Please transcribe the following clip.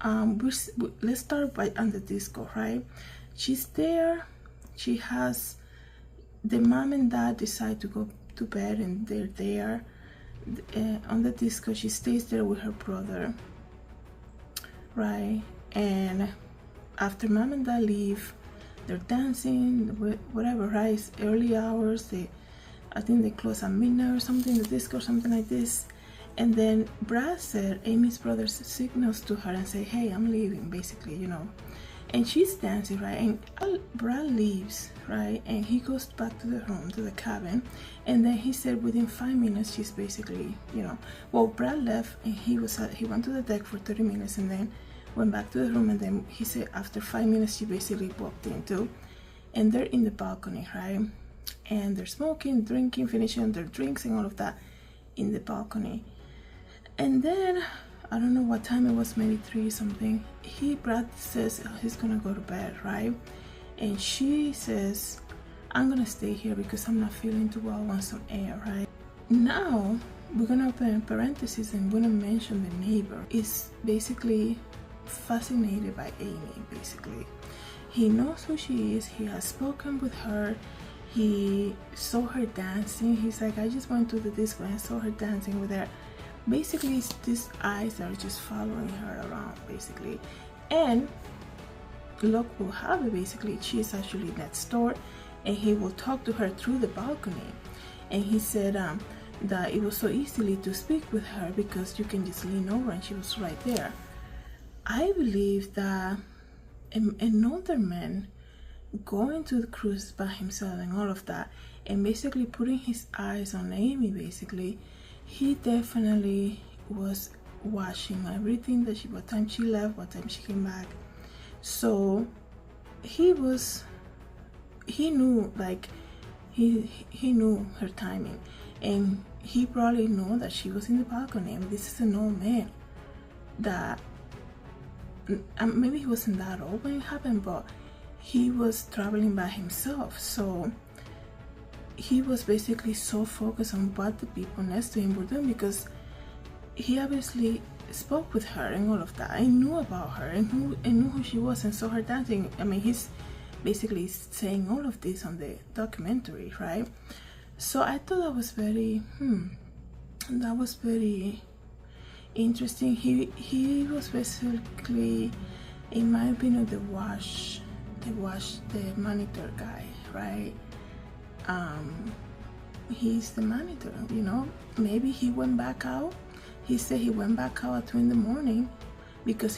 let's start by on the disco, right? She's there. She has the mom and dad decide to go to bed, and they're there on the disco. She stays there with her brother, right? And after mom and dad leave, they're dancing, whatever, right? It's early hours. I think they close at midnight or something, the disco or something like this. And then Brad said, Amy's brother signals to her and say, hey, I'm leaving, basically, you know. And she's dancing, right? And Brad leaves, right? And he goes back to the room, to the cabin. And then he said within 5 minutes, she's basically, you know, well, Brad left and he went to the deck for 30 minutes and then went back to the room. And then he said after 5 minutes, she basically walked in too. And they're in the balcony, right? And they're smoking, drinking, finishing their drinks and all of that in the balcony. And then I don't know what time it was, maybe 3 something. Brad says he's gonna go to bed, right? And she says, I'm gonna stay here because I'm not feeling too well, I want some air, right? Now we're gonna open parentheses and we're gonna mention the neighbor is basically fascinated by Amy. Basically, he knows who she is, he has spoken with her, he saw her dancing. He's like, I just went to the disco and saw her dancing with her. Basically, it's these eyes that are just following her around, basically. And luck will have it, basically, she's actually next door, and he will talk to her through the balcony. And he said that it was so easily to speak with her because you can just lean over and she was right there. I believe that an older man going to the cruise by himself and all of that, and basically putting his eyes on Amy, basically, he definitely was watching everything that what time she left, what time she came back. So he knew, like, he knew her timing, and he probably knew that she was in the balcony. I mean, this is an old man that maybe he wasn't that old when it happened, but he was traveling by himself, so he was basically so focused on what the people next to him were doing because he obviously spoke with her and all of that. I knew about her and knew who she was and saw her dancing. I mean, he's basically saying all of this on the documentary, right? So I thought that was very interesting. He was basically, in my opinion, the monitor guy, right? He's the monitor, you know. Maybe he went back out. He said he went back out at 2 in the morning because